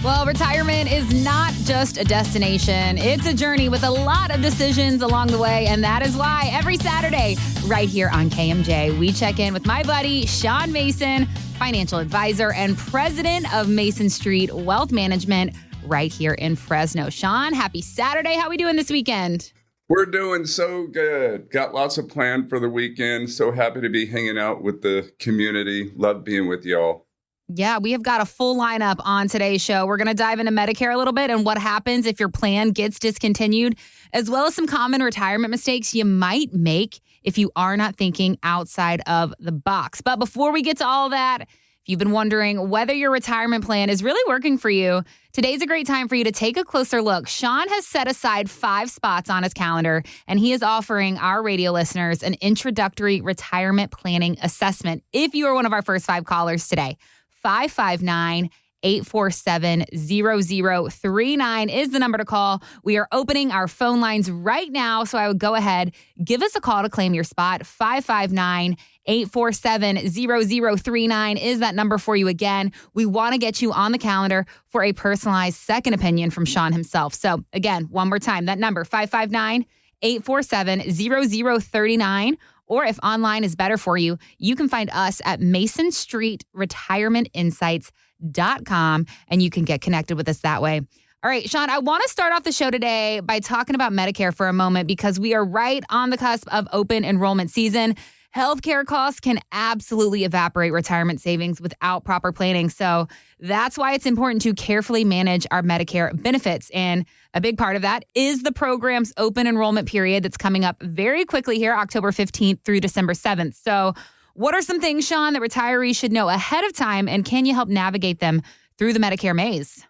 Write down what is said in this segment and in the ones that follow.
Well, retirement is not just a destination. It's a journey with a lot of decisions along the way. And that is why every Saturday, right here on KMJ, we check in with my buddy, Sean Mason, financial advisor and president of Mason Street Wealth Management right here in Fresno. Sean, happy Saturday. How are we doing this weekend? We're doing so good. Got lots of planned for the weekend. So happy to be hanging out with the community. Love being with y'all. Yeah, we have got a full lineup on today's show. We're going to dive into Medicare a little bit and what happens if your plan gets discontinued, as well as some common retirement mistakes you might make if you are not thinking outside of the box. But before we get to all that, if you've been wondering whether your retirement plan is really working for you, today's a great time for you to take a closer look. Sean has set aside 5 spots on his calendar, and he is offering our radio listeners an introductory retirement planning assessment if you are one of our first 5 callers today. 559-847-0039 is the number to call. We are opening our phone lines right now, so I would go ahead, give us a call to claim your spot. 559-847-0039 is that number for you again. We want to get you on the calendar for a personalized second opinion from Sean himself. So again, one more time, that number, 559-847-0039. Or if online is better for you, you can find us at masonstreetretirementinsights.com, and you can get connected with us that way. All right, Sean, I want to start off the show today by talking about Medicare for a moment because we are right on the cusp of open enrollment season. Healthcare costs can absolutely evaporate retirement savings without proper planning. So that's why it's important to carefully manage our Medicare benefits. And a big part of that is the program's open enrollment period that's coming up very quickly here, October 15th through December 7th. So what are some things, Sean, that retirees should know ahead of time, and can you help navigate them through the Medicare maze?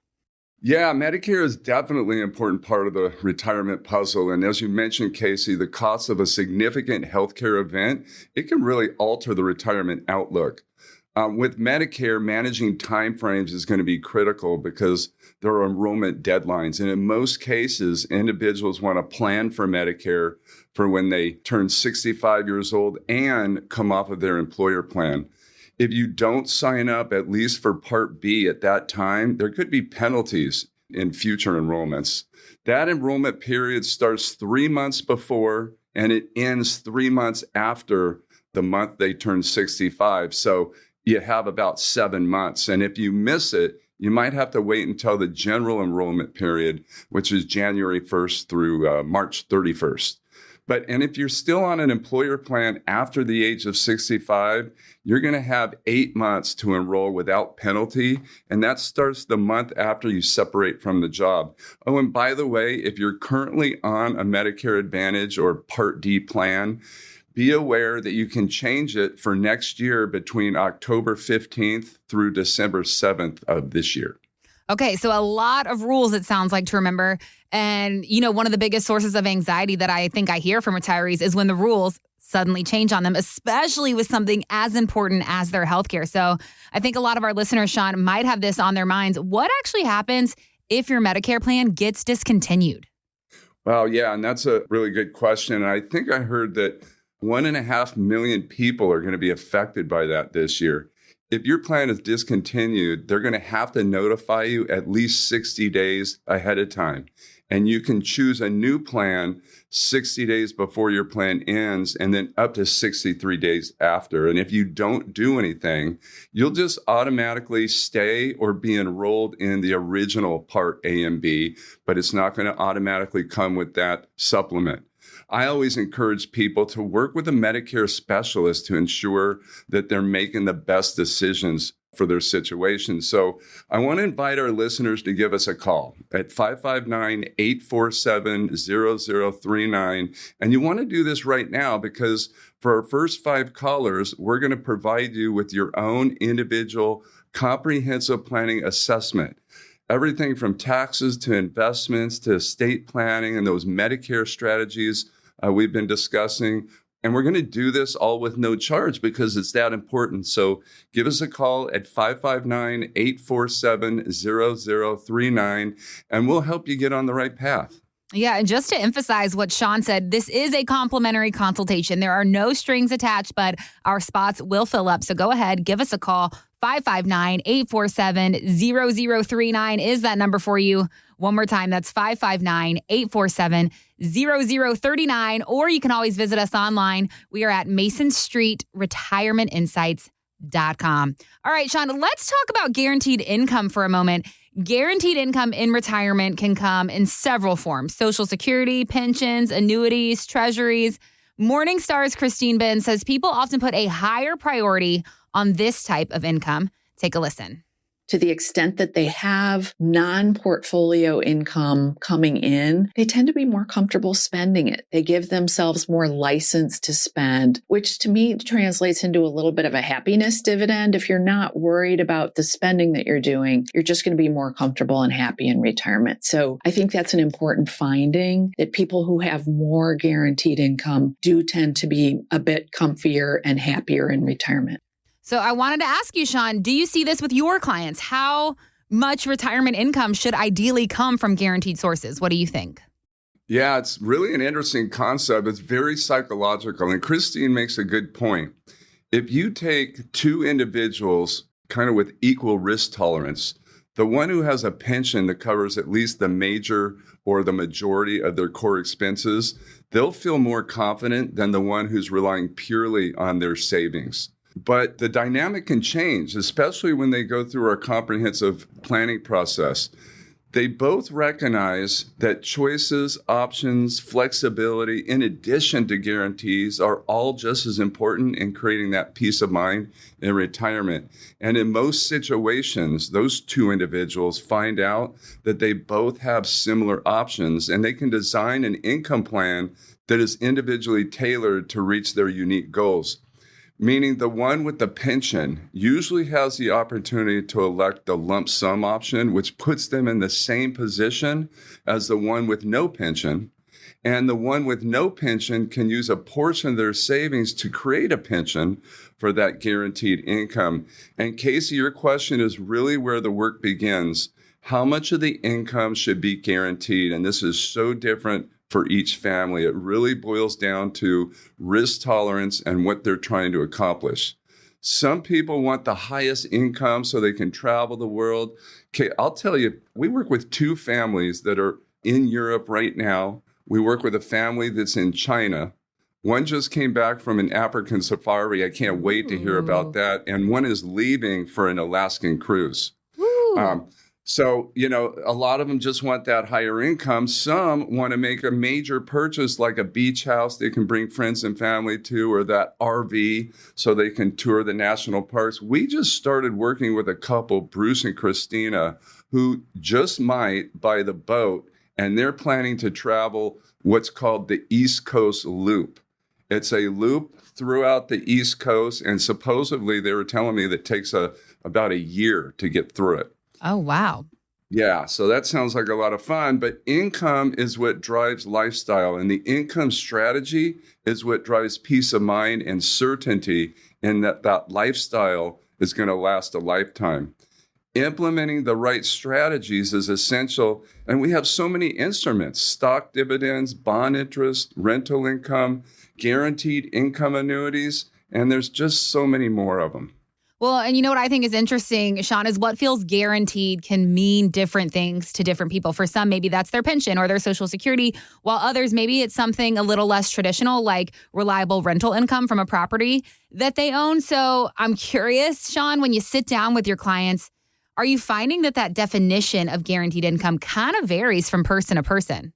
Yeah, Medicare is definitely an important part of the retirement puzzle. And as you mentioned, Casey, the cost of a significant healthcare event, it can really alter the retirement outlook. With Medicare, managing timeframes is going to be critical because there are enrollment deadlines. And in most cases, individuals want to plan for Medicare for when they turn 65 years old and come off of their employer plan. If you don't sign up, at least for Part B at that time, there could be penalties in future enrollments. That enrollment period starts 3 months before and it ends 3 months after the month they turn 65. So you have about 7 months. And if you miss it, you might have to wait until the general enrollment period, which is January 1st through March 31st. And if you're still on an employer plan after the age of 65, you're going to have 8 months to enroll without penalty. And that starts the month after you separate from the job. Oh, and by the way, if you're currently on a Medicare Advantage or Part D plan, be aware that you can change it for next year between October 15th through December 7th of this year. Okay, so a lot of rules, it sounds like, to remember. And, one of the biggest sources of anxiety that I think I hear from retirees is when the rules suddenly change on them, especially with something as important as their healthcare. So I think a lot of our listeners, Sean, might have this on their minds. What actually happens if your Medicare plan gets discontinued? Well, yeah, and that's a really good question. And I think I heard that 1.5 million people are going to be affected by that this year. If your plan is discontinued, they're going to have to notify you at least 60 days ahead of time. And you can choose a new plan 60 days before your plan ends and then up to 63 days after. And if you don't do anything, you'll just automatically stay or be enrolled in the original Part A and B, but it's not going to automatically come with that supplement. I always encourage people to work with a Medicare specialist to ensure that they're making the best decisions for their situation. So I want to invite our listeners to give us a call at 559-847-0039. And you want to do this right now because for our first 5 callers, we're going to provide you with your own individual comprehensive planning assessment. Everything from taxes to investments to estate planning and those Medicare strategies we've been discussing. And we're going to do this all with no charge because it's that important. So give us a call at 559-847-0039, and we'll help you get on the right path. Yeah, and just to emphasize what Sean said, this is a complimentary consultation. There are no strings attached, but our spots will fill up. So go ahead, give us a call. 559-847-0039 is that number for you. One more time, that's 559-847-0039. Or you can always visit us online. We are at MasonStreetRetirementInsights.com. All right, Sean, let's talk about guaranteed income for a moment. Guaranteed income in retirement can come in several forms: Social Security, pensions, annuities, treasuries. Morningstar's Christine Ben says people often put a higher priority on this type of income. Take a listen. To the extent that they have non-portfolio income coming in, they tend to be more comfortable spending it. They give themselves more license to spend, which to me translates into a little bit of a happiness dividend. If you're not worried about the spending that you're doing, you're just going to be more comfortable and happy in retirement. So I think that's an important finding, that people who have more guaranteed income do tend to be a bit comfier and happier in retirement. So I wanted to ask you, Sean, do you see this with your clients? How much retirement income should ideally come from guaranteed sources? What do you think? Yeah, it's really an interesting concept. It's very psychological. And Christine makes a good point. If you take two individuals kind of with equal risk tolerance, the one who has a pension that covers at least the major or the majority of their core expenses, they'll feel more confident than the one who's relying purely on their savings. But the dynamic can change, especially when they go through our comprehensive planning process. They both recognize that choices, options, flexibility, in addition to guarantees, are all just as important in creating that peace of mind in retirement. And in most situations, those two individuals find out that they both have similar options, and they can design an income plan that is individually tailored to reach their unique goals. Meaning the one with the pension usually has the opportunity to elect the lump sum option, which puts them in the same position as the one with no pension. And the one with no pension can use a portion of their savings to create a pension for that guaranteed income. And Casey, your question is really where the work begins. How much of the income should be guaranteed? And this is so different for each family. It really boils down to risk tolerance and what they're trying to accomplish. Some people want the highest income so they can travel the world. Okay, I'll tell you, we work with two families that are in Europe right now. We work with a family that's in China. One just came back from an African safari. I can't wait to hear about that. And one is leaving for an Alaskan cruise. So, a lot of them just want that higher income. Some want to make a major purchase like a beach house they can bring friends and family to, or that RV so they can tour the national parks. We just started working with a couple, Bruce and Christina, who just might buy the boat, and they're planning to travel what's called the East Coast Loop. It's a loop throughout the East Coast, and supposedly they were telling me that it takes about a year to get through it. Oh, wow. Yeah, so that sounds like a lot of fun, but income is what drives lifestyle, and the income strategy is what drives peace of mind and certainty in that lifestyle is going to last a lifetime. Implementing the right strategies is essential, and we have so many instruments: stock dividends, bond interest, rental income, guaranteed income annuities, and there's just so many more of them. Well, and you know what I think is interesting, Sean, is what feels guaranteed can mean different things to different people. For some, maybe that's their pension or their Social Security, while others, maybe it's something a little less traditional, like reliable rental income from a property that they own. So I'm curious, Sean, when you sit down with your clients, are you finding that definition of guaranteed income kind of varies from person to person?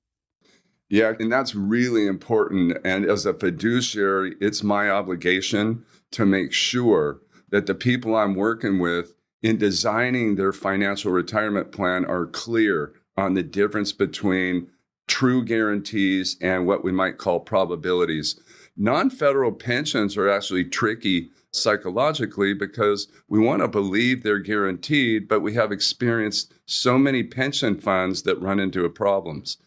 Yeah, and that's really important. And as a fiduciary, it's my obligation to make sure that the people I'm working with in designing their financial retirement plan are clear on the difference between true guarantees and what we might call probabilities. Non-federal pensions are actually tricky psychologically because we want to believe they're guaranteed, but we have experienced so many pension funds that run into problems.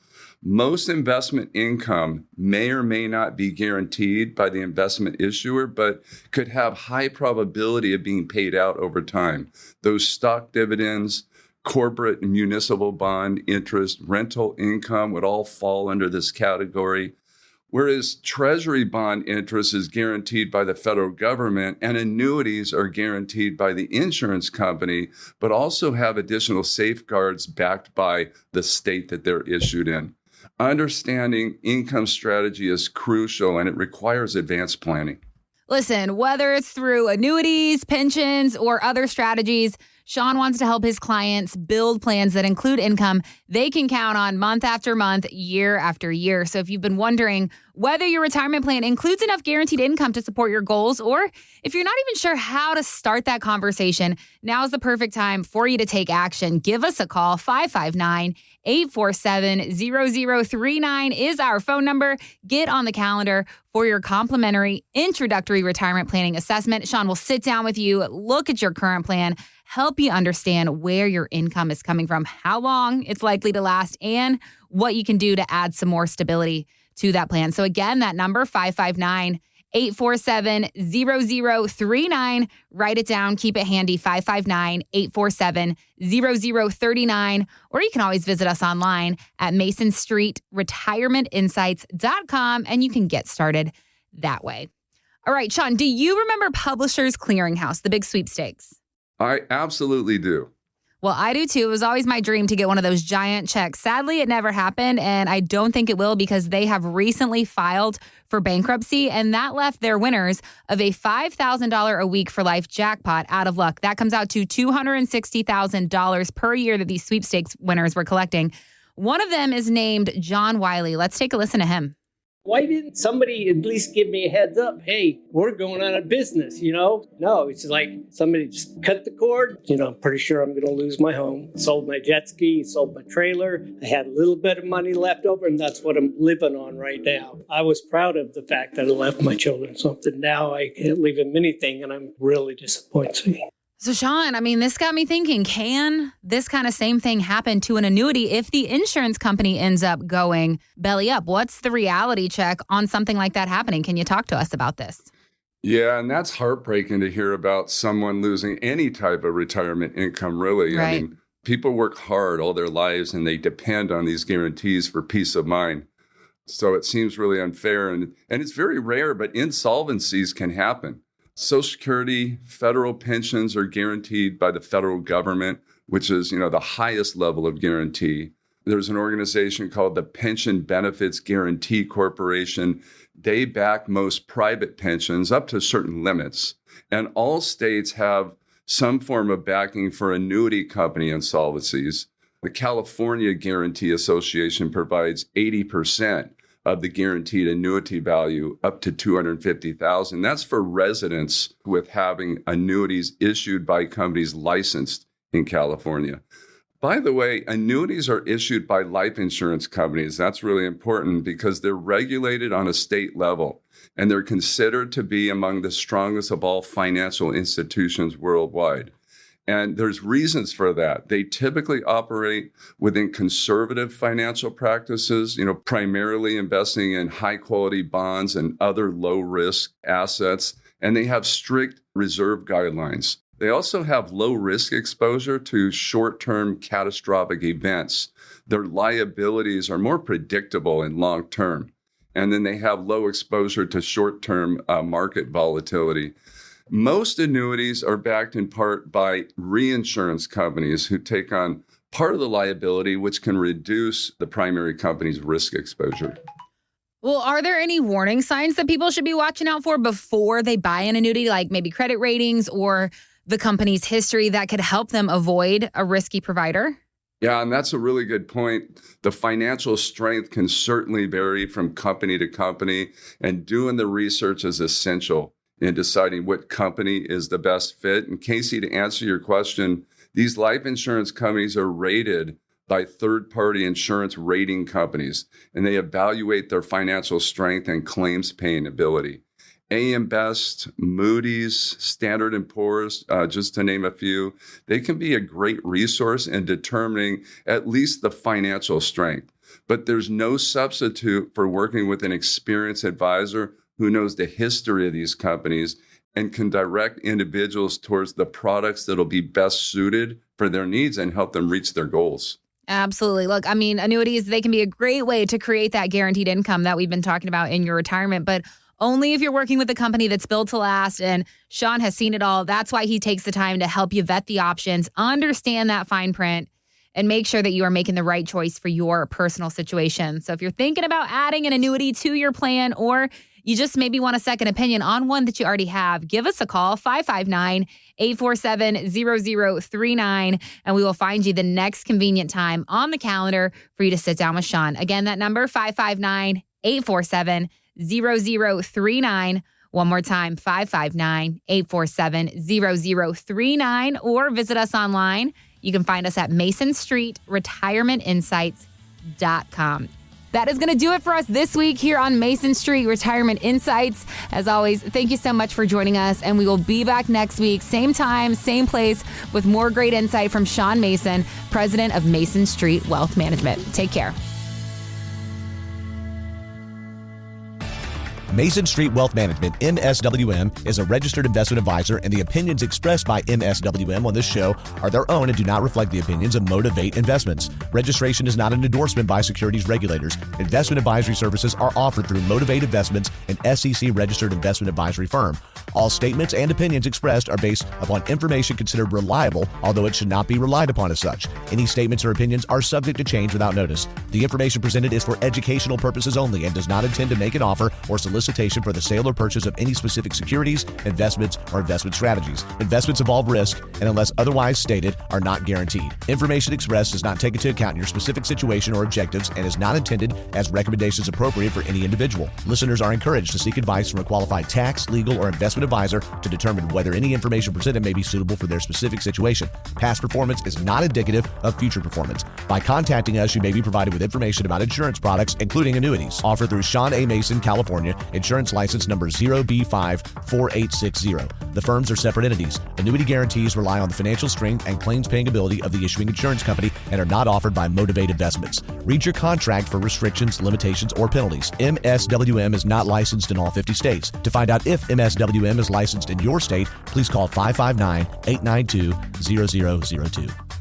Most investment income may or may not be guaranteed by the investment issuer, but could have high probability of being paid out over time. Those stock dividends, Corporate and municipal bond interest, rental income would all fall under this category. Whereas Treasury bond interest is guaranteed by the federal government and annuities are guaranteed by the insurance company, but also have additional safeguards backed by the state that they're issued in. Understanding income strategy is crucial and it requires advanced planning. Listen, whether it's through annuities, pensions, or other strategies, Sean wants to help his clients build plans that include income they can count on month after month, year after year. So if you've been wondering whether your retirement plan includes enough guaranteed income to support your goals, or if you're not even sure how to start that conversation, now is the perfect time for you to take action. Give us a call. 559-847-0039 is our phone number. Get on the calendar for your complimentary introductory retirement planning assessment. Sean will sit down with you, look at your current plan, help you understand where your income is coming from, how long it's likely to last, and what you can do to add some more stability to that plan. So again, that number, 559-847-0039. Write it down. Keep it handy, 559-847-0039. Or you can always visit us online at masonstreetretirementinsights.com, and you can get started that way. All right, Sean, do you remember Publishers Clearinghouse, the big sweepstakes? I absolutely do. Well, I do too. It was always my dream to get one of those giant checks. Sadly, it never happened, and I don't think it will because they have recently filed for bankruptcy, and that left their winners of a $5,000 a week for life jackpot out of luck. That comes out to $260,000 per year that these sweepstakes winners were collecting. One of them is named John Wiley. Let's take a listen to him. Why didn't somebody at least give me a heads up? Hey, we're going out of business, No, it's like somebody just cut the cord. I'm pretty sure I'm going to lose my home. Sold my jet ski, sold my trailer. I had a little bit of money left over, and that's what I'm living on right now. I was proud of the fact that I left my children something. Now I can't leave them anything, and I'm really disappointed. So, Sean, this got me thinking, can this kind of same thing happen to an annuity if the insurance company ends up going belly up? What's the reality check on something like that happening? Can you talk to us about this? Yeah, and that's heartbreaking to hear about someone losing any type of retirement income, really. Right. People work hard all their lives and they depend on these guarantees for peace of mind. So it seems really unfair. And it's very rare, but insolvencies can happen. Social Security, federal pensions are guaranteed by the federal government, which is, the highest level of guarantee. There's an organization called the Pension Benefits Guarantee Corporation. They back most private pensions up to certain limits. And all states have some form of backing for annuity company insolvencies. The California Guarantee Association provides 80% of the guaranteed annuity value up to $250,000. That's for residents with having annuities issued by companies licensed in California. By the way, annuities are issued by life insurance companies. That's really important because they're regulated on a state level and they're considered to be among the strongest of all financial institutions worldwide. And there's reasons for that. They typically operate within conservative financial practices, primarily investing in high quality bonds and other low risk assets. And they have strict reserve guidelines. They also have low risk exposure to short-term catastrophic events. Their liabilities are more predictable and long-term. And then they have low exposure to short-term market volatility. Most annuities are backed in part by reinsurance companies who take on part of the liability, which can reduce the primary company's risk exposure. Well, are there any warning signs that people should be watching out for before they buy an annuity, like maybe credit ratings or the company's history that could help them avoid a risky provider? Yeah, and that's a really good point. The financial strength can certainly vary from company to company, and doing the research is essential in deciding what company is the best fit. And Casey, to answer your question, these life insurance companies are rated by third-party insurance rating companies, and they evaluate their financial strength and claims paying ability. AM Best, Moody's, Standard & Poor's, just to name a few, they can be a great resource in determining at least the financial strength. But there's no substitute for working with an experienced advisor who knows the history of these companies and can direct individuals towards the products that'll be best suited for their needs and help them reach their goals. Absolutely. Look, I mean, annuities, they can be a great way to create that guaranteed income that we've been talking about in your retirement, but only if you're working with a company that's built to last. And Sean has seen it all. That's why he takes the time to help you vet the options, understand that fine print, and make sure that you are making the right choice for your personal situation. So if you're thinking about adding an annuity to your plan, or you just maybe want a second opinion on one that you already have, give us a call, 559-847-0039, and we will find you the next convenient time on the calendar for you to sit down with Sean. Again, that number, 559-847-0039. One more time, 559-847-0039, or visit us online. You can find us at MasonStreetRetirementInsights.com. That is going to do it for us this week here on Mason Street Retirement Insights. As always, thank you so much for joining us, and we will be back next week, same time, same place, with more great insight from Sean Mason, president of Mason Street Wealth Management. Take care. Mason Street Wealth Management, MSWM, is a registered investment advisor, and the opinions expressed by MSWM on this show are their own and do not reflect the opinions of Motivate Investments. Registration is not an endorsement by securities regulators. Investment advisory services are offered through Motivate Investments, an SEC-registered investment advisory firm. All statements and opinions expressed are based upon information considered reliable, although it should not be relied upon as such. Any statements or opinions are subject to change without notice. The information presented is for educational purposes only and does not intend to make an offer or solicitation for the sale or purchase of any specific securities, investments, or investment strategies. Investments involve risk and, unless otherwise stated, are not guaranteed. Information expressed does not take into account your specific situation or objectives and is not intended as recommendations appropriate for any individual. Listeners are encouraged to seek advice from a qualified tax, legal, or investment advisor to determine whether any information presented may be suitable for their specific situation. Past performance is not indicative of future performance. By contacting us, you may be provided with information about insurance products, including annuities, offered through Sean A. Mason, California, insurance license number 0B54860. The firms are separate entities. Annuity guarantees rely on the financial strength and claims-paying ability of the issuing insurance company and are not offered by Motivate Investments. Read your contract for restrictions, limitations, or penalties. MSWM is not licensed in all 50 states. To find out if MSWM is licensed in your state, please call 559-892-0002.